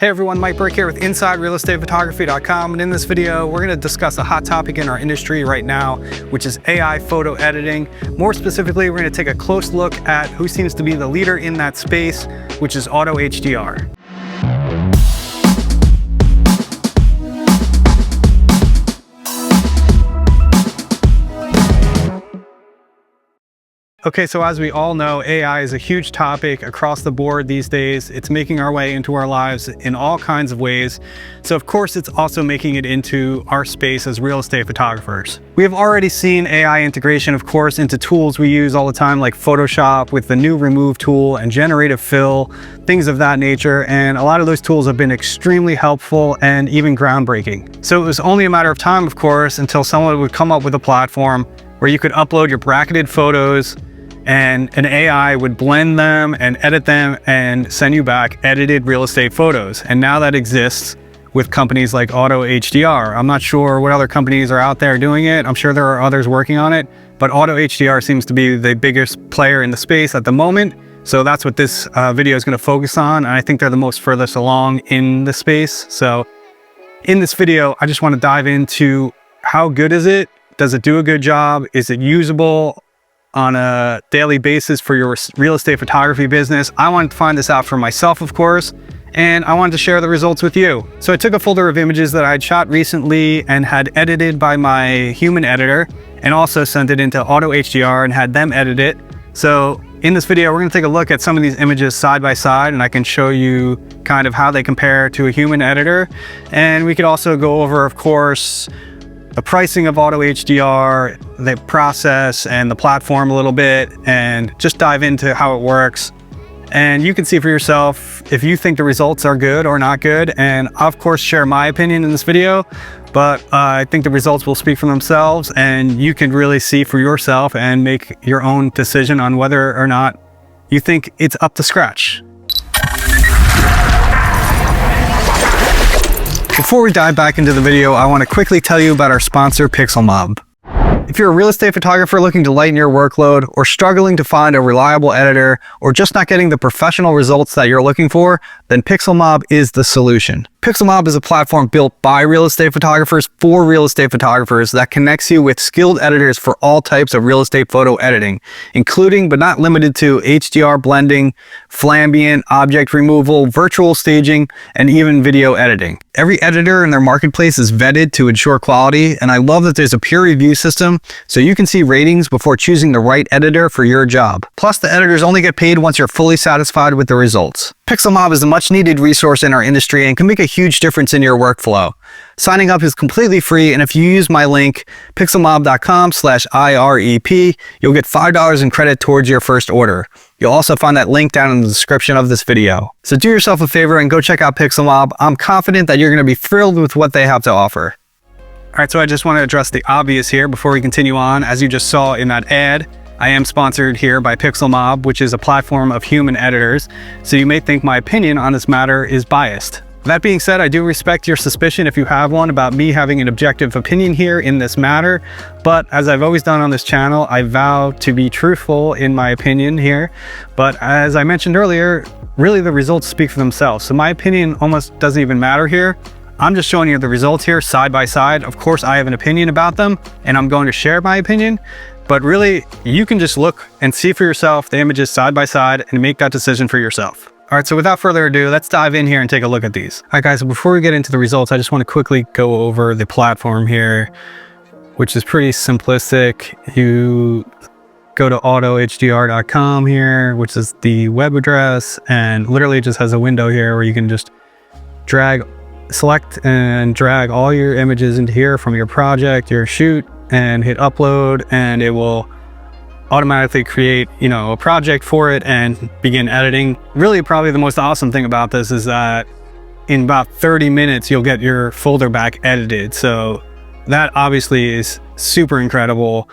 Hey everyone, Mike Burke here with InsideRealEstatePhotography.com, and in this video we're going to discuss a hot topic in our industry right now, which is AI photo editing. More specifically, we're going to take a close look at who seems to be the leader in that space, which is AutoHDR. Okay, so as we all know, AI is a huge topic across the board these days. It's making our way into our lives in all kinds of ways. So of course, it's also making it into our space as real estate photographers. We have already seen AI integration, of course, into tools we use all the time, like Photoshop with the new remove tool and generative fill, things of that nature. And a lot of those tools have been extremely helpful and even groundbreaking. So it was only a matter of time, of course, until someone would come up with a platform where you could upload your bracketed photos and an AI would blend them and edit them and send you back edited real estate photos. And now that exists with companies like AutoHDR. I'm not sure what other companies are out there doing it. I'm sure there are others working on it, but AutoHDR seems to be the biggest player in the space at the moment. So that's what this video is going to focus on. And I think they're the most furthest along in the space. So in this video, I just want to dive into how good is it? Does it do a good job? Is it usable on a daily basis for your real estate photography business? I wanted to find this out for myself, of course, and I wanted to share the results with you. So I took a folder of images that I had shot recently and had edited by my human editor, and also sent it into AutoHDR and had them edit it. So in this video, we're going to take a look at some of these images side by side, and I can show you kind of how they compare to a human editor. And we could also go over, of course, the pricing of AutoHDR, the process and the platform a little bit, and just dive into how it works. And you can see for yourself if you think the results are good or not good. And I'll of course share my opinion in this video, but I think the results will speak for themselves, and you can really see for yourself and make your own decision on whether or not you think it's up to scratch. Before we dive back into the video, I want to quickly tell you about our sponsor, Pixelmob. If you're a real estate photographer looking to lighten your workload, or struggling to find a reliable editor, or just not getting the professional results that you're looking for, then Pixelmob is the solution. Pixelmob is a platform built by real estate photographers for real estate photographers that connects you with skilled editors for all types of real estate photo editing, including but not limited to HDR blending, flambient, object removal, virtual staging, and even video editing. Every editor in their marketplace is vetted to ensure quality, and I love that there's a peer review system so you can see ratings before choosing the right editor for your job. Plus, the editors only get paid once you're fully satisfied with the results. Pixelmob is a much needed resource in our industry and can make a huge difference in your workflow. Signing up is completely free, and if you use my link, pixelmob.com/IREP, you'll get $5 in credit towards your first order. You'll also find that link down in the description of this video. So do yourself a favor and go check out Pixelmob. I'm confident that you're going to be thrilled with what they have to offer. All right, so I just want to address the obvious here before we continue on. As you just saw in that ad, I am sponsored here by Pixelmob, which is a platform of human editors. So you may think my opinion on this matter is biased. That being said, I do respect your suspicion, if you have one, about me having an objective opinion here in this matter. But as I've always done on this channel, I vow to be truthful in my opinion here. But as I mentioned earlier, really the results speak for themselves. So my opinion almost doesn't even matter here. I'm just showing you the results here side by side. Of course, I have an opinion about them, and I'm going to share my opinion. But really, you can just look and see for yourself the images side by side and make that decision for yourself. All right, so without further ado, let's dive in here and take a look at these. All right, guys, so before we get into the results, I just want to quickly go over the platform here, which is pretty simplistic. You go to AutoHDR.com here, which is the web address, and literally it just has a window here where you can just select and drag all your images into here from your project, your shoot, and hit upload, and it will automatically create, a project for it and begin editing. Really, probably the most awesome thing about this is that in about 30 minutes, you'll get your folder back edited. So that obviously is super incredible,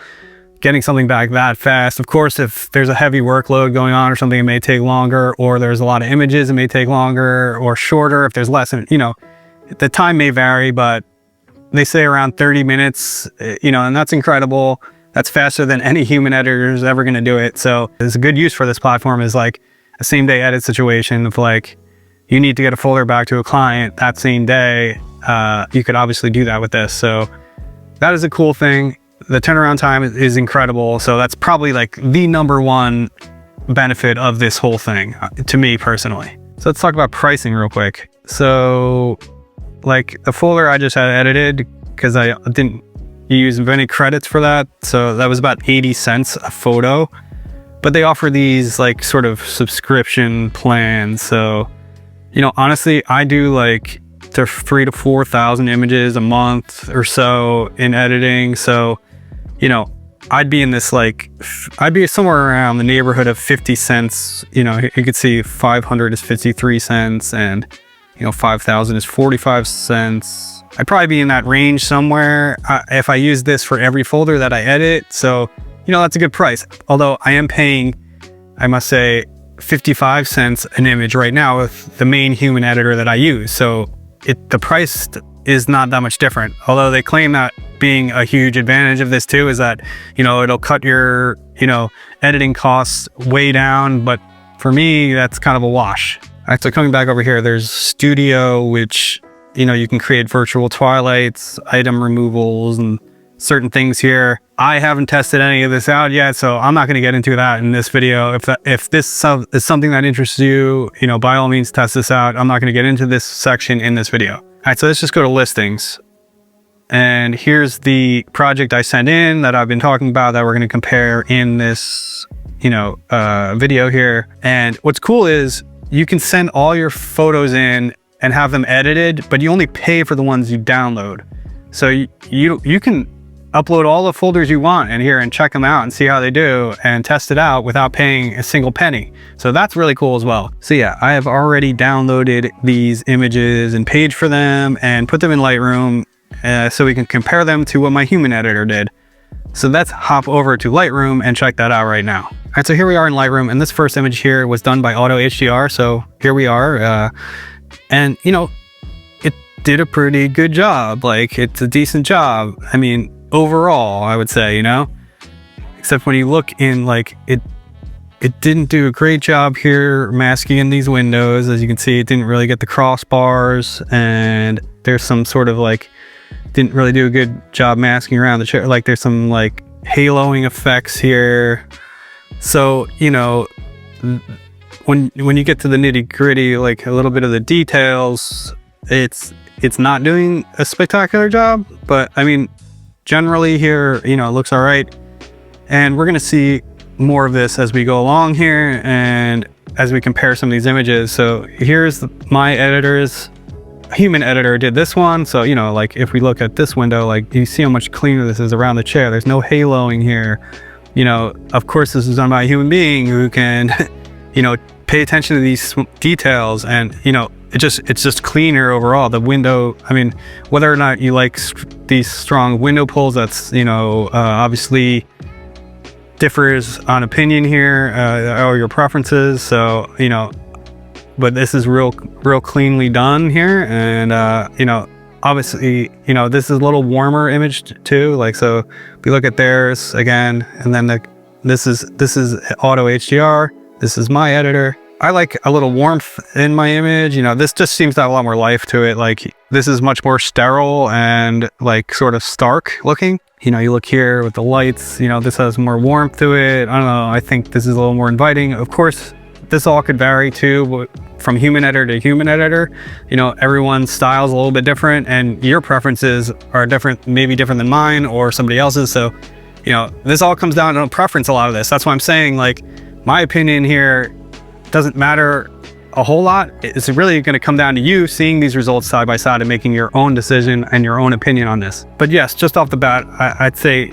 getting something back that fast. Of course, if there's a heavy workload going on or something, it may take longer, or there's a lot of images, it may take longer or shorter. If there's less, the time may vary, but they say around 30 minutes, and that's incredible. That's faster than any human editor is ever going to do it. So there's a good use for this platform is like a same day edit situation of like, you need to get a folder back to a client that same day, you could obviously do that with this. So that is a cool thing. The turnaround time is incredible. So that's probably like the #1 benefit of this whole thing to me personally. So let's talk about pricing real quick. So like the folder I just had edited, because I didn't use any credits for that. So that was about 80 cents a photo, but they offer these like sort of subscription plans. So, you know, honestly, I do like 3,000 to 4,000 images a month or so in editing. So, you know, I'd be in this like, I'd be somewhere around the neighborhood of 50 cents. You know, you could see 500 is 53 cents and, you know, 5,000 is 45 cents. I'd probably be in that range somewhere if I use this for every folder that I edit. So, you know, that's a good price. Although I am paying, I must say, 55 cents an image right now with the main human editor that I use. So the price is not that much different. Although they claim that being a huge advantage of this too is that, you know, it'll cut your, you know, editing costs way down. But for me, that's kind of a wash. All right, so coming back over here, there's Studio, which, you know, you can create virtual twilights, item removals, and certain things here. I haven't tested any of this out yet, so I'm not going to get into that in this video. If this is something that interests you, you know, by all means test this out. I'm not going to get into this section in this video. All right, so let's just go to listings. And here's the project I sent in that I've been talking about that we're going to compare in this, you know, video here. And what's cool is you can send all your photos in and have them edited, but you only pay for the ones you download. So you can upload all the folders you want in here and check them out and see how they do and test it out without paying a single penny. So that's really cool as well. So yeah, I have already downloaded these images and paid for them and put them in Lightroom so we can compare them to what my human editor did. So let's hop over to Lightroom and check that out right now. All right, so here we are in Lightroom, and this first image here was done by AutoHDR. So here we are, and you know, it did a pretty good job. Like, it's a decent job. I mean, overall, I would say, you know, except when you look in, like, it didn't do a great job here masking in these windows. As you can see, it didn't really get the crossbars, and there's some sort of like, didn't really do a good job masking around the chair. Like, there's some like haloing effects here. So, you know, when you get to the nitty gritty, like a little bit of the details, it's not doing a spectacular job, but I mean, generally here, you know, it looks all right. And we're going to see more of this as we go along here and as we compare some of these images. So here's my editor's human editor did this one. So, you know, like if we look at this window, like you see how much cleaner this is around the chair. There's no haloing here. You know, of course, this is done by a human being who can, you know, pay attention to these details, and, you know, it's just cleaner overall. The window, I mean, whether or not you like these strong window pulls, that's, you know, obviously differs on opinion here, or your preferences. So, you know, but this is real cleanly done here. And, you know, obviously, you know, this is a little warmer image too. Like, so if we look at theirs again, and then this is AutoHDR. This is my editor. I like a little warmth in my image. You know, this just seems to have a lot more life to it. Like, this is much more sterile and like sort of stark looking. You know, you look here with the lights, you know, this has more warmth to it. I don't know. I think this is a little more inviting. Of course, this all could vary too, from human editor to human editor. You know, everyone's style is a little bit different, and your preferences are different, maybe different than mine or somebody else's. So, you know, this all comes down to preference, a lot of this. That's why I'm saying, like, my opinion here doesn't matter a whole lot. It's really going to come down to you seeing these results side by side and making your own decision and your own opinion on this. But yes, just off the bat, I'd say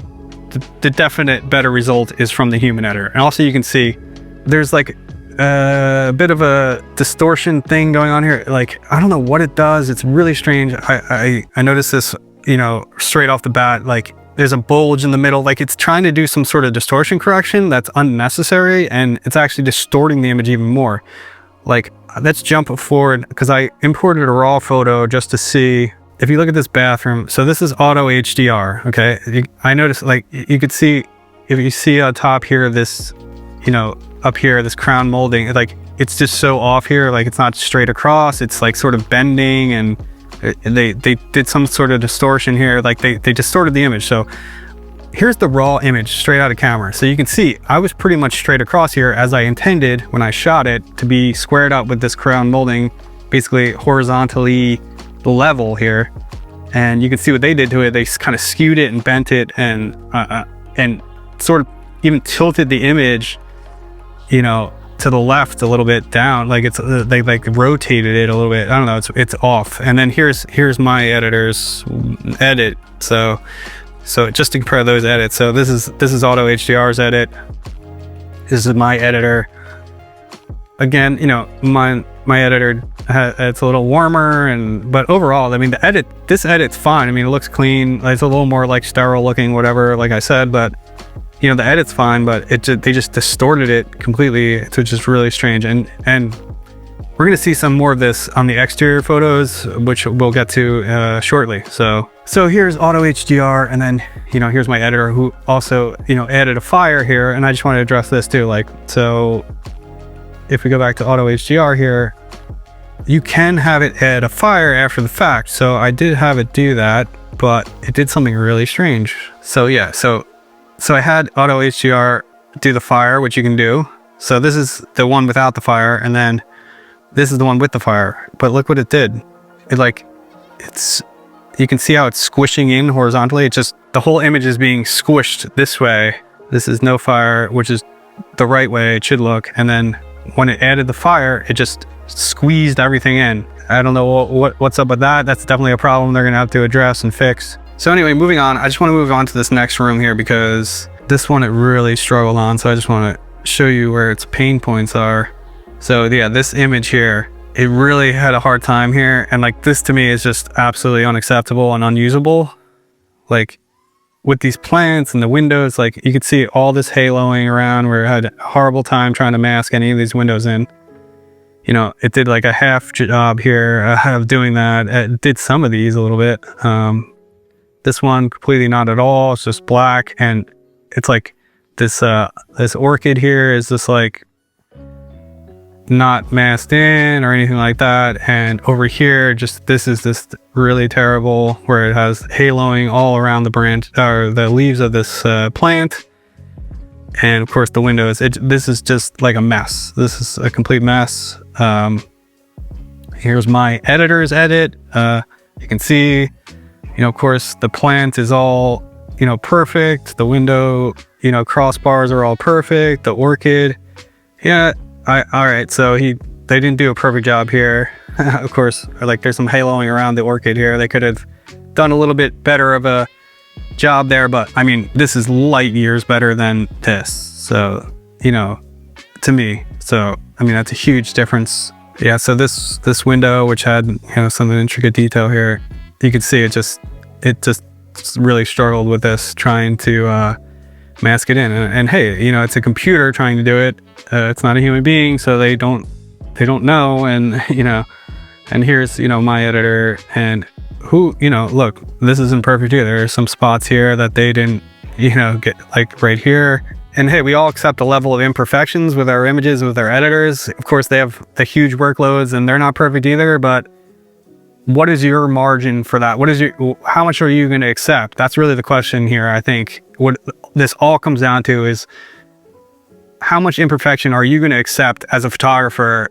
the definite better result is from the human editor. And also you can see there's like a bit of a distortion thing going on here. Like, I don't know what it does. It's really strange. I noticed this, you know, straight off the bat. Like, there's a bulge in the middle. Like, it's trying to do some sort of distortion correction that's unnecessary, and it's actually distorting the image even more. Like, let's jump forward, because I imported a raw photo just to see. If you look at this bathroom, so this is AutoHDR, okay? I noticed, like, you could see, if you see on top here, this, you know, up here, this crown molding, like, it's just so off here. Like, it's not straight across, it's like sort of bending, and they did some sort of distortion here. Like they distorted the image. So here's the raw image straight out of camera. So you can see I was pretty much straight across here as I intended when I shot it to be squared up with this crown molding, basically horizontally level here. And you can see what they did to it. They kind of skewed it and bent it, and sort of even tilted the image, you know, to the left a little bit down. Like they like rotated it a little bit. I don't know, it's off. And then here's my editor's edit. So just to compare those edits. So this is AutoHDR's edit. This is my editor. Again, you know, my editor, it's a little warmer, but overall, I mean, this edit's fine. I mean, it looks clean. It's a little more like sterile looking, whatever, like I said, but you know, the edit's fine, but they just distorted it completely, which is really strange. And we're gonna see some more of this on the exterior photos, which we'll get to shortly. So here's AutoHDR, and then, you know, here's my editor who also, you know, added a fire here, and I just want to address this too. Like, so if we go back to AutoHDR here, you can have it add a fire after the fact. So I did have it do that, but it did something really strange. So yeah, so I had AutoHDR do the fire, which you can do. So this is the one without the fire, and then this is the one with the fire. But look what it did. You can see how it's squishing in horizontally. It's just, the whole image is being squished this way. This is no fire, which is the right way it should look. And then when it added the fire, it just squeezed everything in. I don't know what's up with that. That's definitely a problem they're gonna have to address and fix. So anyway, moving on, I just want to move on to this next room here, because this one it really struggled on. So I just want to show you where its pain points are. So yeah, this image here, it really had a hard time here. And like, this to me is just absolutely unacceptable and unusable. Like with these plants and the windows, like you could see all this haloing around where it had a horrible time trying to mask any of these windows in. You know, it did like a half job here of doing that. It did some of these a little bit. This one completely not at all. It's just black, and it's like this orchid here is just like not masked in or anything like that. And over here, this is really terrible, where it has haloing all around the branch or the leaves of this plant. And of course the windows, this is just like a mess. This is a complete mess. Here's my editor's edit. You can see, you know, of course the plant is all, you know, perfect. The window, you know, crossbars are all perfect. The orchid, yeah. All right. So they didn't do a perfect job here. Of course, like there's some haloing around the orchid here. They could have done a little bit better of a job there, but I mean, this is light years better than this. So, you know, to me, so I mean, that's a huge difference. Yeah. So this window, which had, you know, some intricate detail here, you could see it just really struggled with this, trying to mask it in. And hey, you know, it's a computer trying to do it. It's not a human being, so they don't know. And you know, and here's, you know, my editor, and who, you know, look, this isn't perfect either. There's some spots here that they didn't, you know, get, like right here. And hey, we all accept a level of imperfections with our images, with our editors. Of course, they have the huge workloads, and they're not perfect either, but what is your margin for that? How much are you going to accept? That's really the question here. I think what this all comes down to is, how much imperfection are you going to accept as a photographer,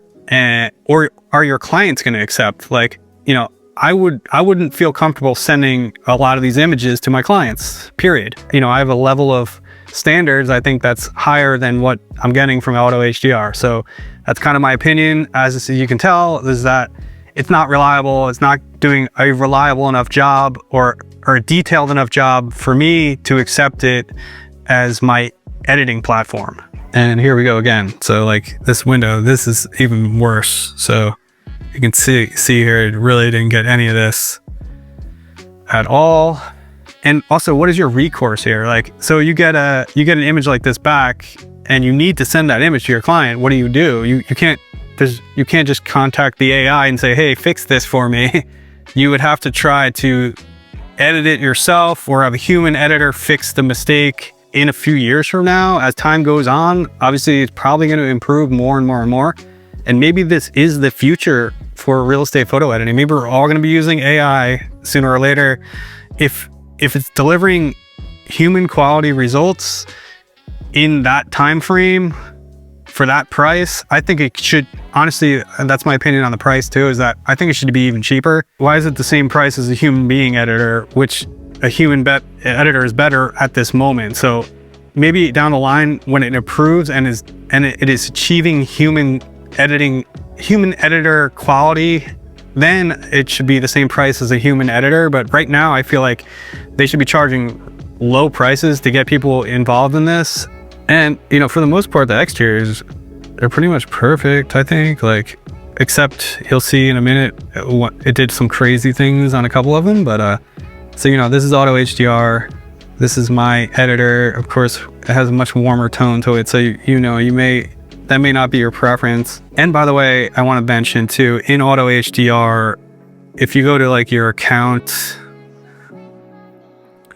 or are your clients going to accept? Like, you know, I wouldn't feel comfortable sending a lot of these images to my clients, period. You know, I have a level of standards, I think, that's higher than what I'm getting from AutoHDR. So that's kind of my opinion. As you can tell, is that it's not reliable. It's not doing a reliable enough job or a detailed enough job for me to accept it as my editing platform. And here we go again. So like this window, this is even worse. So you can see here, it really didn't get any of this at all. And also, what is your recourse here? Like, so you get an image like this back, and you need to send that image to your client. What do? You can't just contact the AI and say, hey, fix this for me. You would have to try to edit it yourself, or have a human editor fix the mistake in a few years from now. As time goes on, obviously it's probably going to improve more and more and more. And maybe this is the future for real estate photo editing. Maybe we're all going to be using AI sooner or later. If it's delivering human quality results in that time frame for that price, I think it should, honestly, and that's my opinion on the price too, is that I think it should be even cheaper. Why is it the same price as a human being editor, which a human editor is better at this moment? So maybe down the line when it improves and it is achieving human editor quality, then it should be the same price as a human editor. But right now I feel like they should be charging low prices to get people involved in this. And, you know, for the most part, the exteriors, they're pretty much perfect, I think. Like, except you'll see in a minute, it did some crazy things on a couple of them. But, so, you know, this is AutoHDR. This is my editor. Of course, it has a much warmer tone to it. So, you know, that may not be your preference. And by the way, I want to mention too, in AutoHDR, if you go to like your account,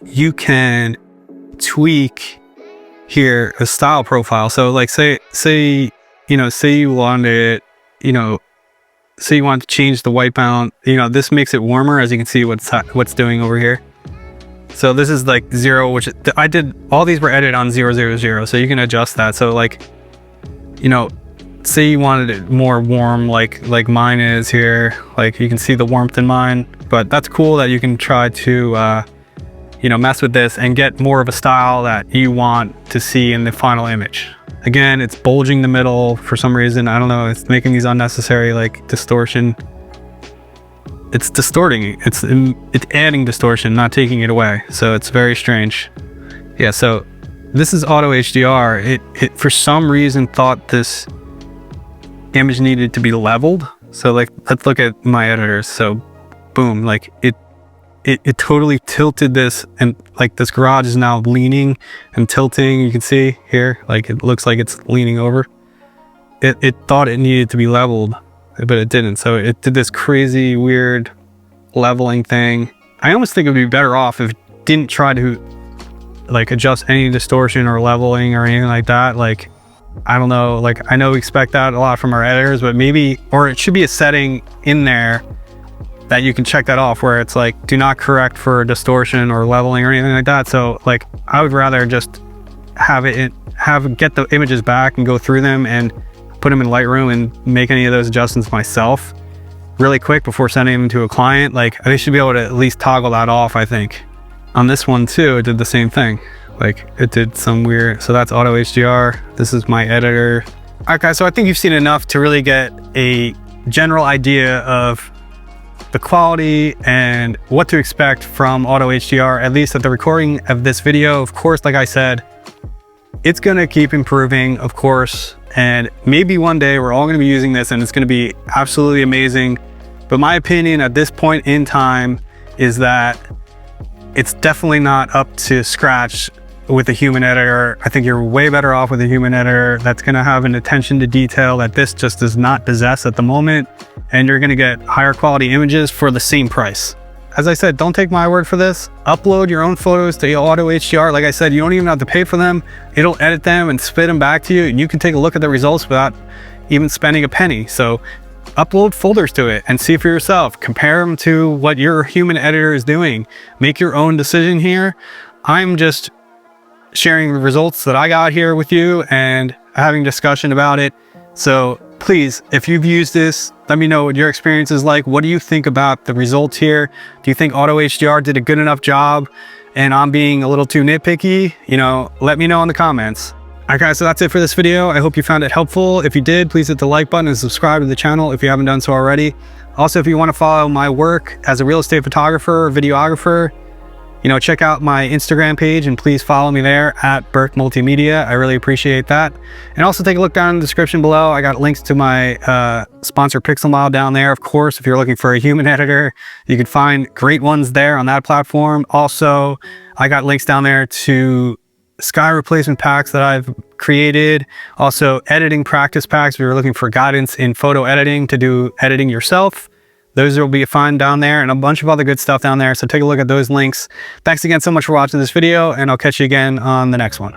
you can tweak here a style profile. So like say you wanted, say you want to change the white balance, this makes it warmer, as you can see what's doing over here. So this is like 0, which I did, all these were edited on 000, so you can adjust that. So like, say you wanted it more warm, like mine is here, like you can see the warmth in mine. But that's cool that you can try to mess with this and get more of a style that you want to see in the final image. Again, it's bulging the middle for some reason. I don't know, it's making these unnecessary like distortion. It's distorting, it's adding distortion, not taking it away. So it's very strange. Yeah, so this is AutoHDR. It for some reason thought this image needed to be leveled. So like, let's look at my editors. So boom, like it totally tilted this, and like this garage is now leaning and tilting. You can see here, like it looks like it's leaning over. It thought it needed to be leveled, but it didn't. So it did this crazy weird leveling thing. I almost think it would be better off if it didn't try to like adjust any distortion or leveling or anything like that. Like, I don't know, like I know we expect that a lot from our editors, but maybe, or it should be a setting in there that you can check that off where it's like, do not correct for distortion or leveling or anything like that. So like, I would rather just get the images back and go through them and put them in Lightroom and make any of those adjustments myself really quick before sending them to a client. Like, they should be able to at least toggle that off, I think. On this one too, it did the same thing. Like, it did some weird, so that's AutoHDR. This is my editor. Okay, so I think you've seen enough to really get a general idea of the quality and what to expect from AutoHDR, at least at the recording of this video. Of course, like I said, it's gonna keep improving, of course, and maybe one day we're all gonna be using this and it's gonna be absolutely amazing. But my opinion at this point in time is that it's definitely not up to scratch with a human editor. I think you're way better off with a human editor that's gonna have an attention to detail that this just does not possess at the moment, and you're gonna get higher quality images for the same price. As I said, don't take my word for this. Upload your own photos to AutoHDR. Like I said, you don't even have to pay for them. It'll edit them and spit them back to you, and you can take a look at the results without even spending a penny. So upload folders to it and see for yourself. Compare them to what your human editor is doing. Make your own decision here. I'm just sharing the results that I got here with you and having discussion about it. So please, if you've used this, let me know what your experience is like. What do you think about the results here? Do you think AutoHDR did a good enough job and I'm being a little too nitpicky? Let me know in the comments. All right, guys, so that's it for this video. I hope you found it helpful. If you did, please hit the like button and subscribe to the channel if you haven't done so already. Also, if you want to follow my work as a real estate photographer or videographer, check out my Instagram page and please follow me there at Burke Multimedia. I really appreciate that. And also take a look down in the description below. I got links to my sponsor Pixelmile down there. Of course, if you're looking for a human editor, you can find great ones there on that platform. Also, I got links down there to sky replacement packs that I've created. Also, editing practice packs if you're looking for guidance in photo editing to do editing yourself. Those will be fun down there, and a bunch of other good stuff down there. So take a look at those links. Thanks again so much for watching this video, and I'll catch you again on the next one.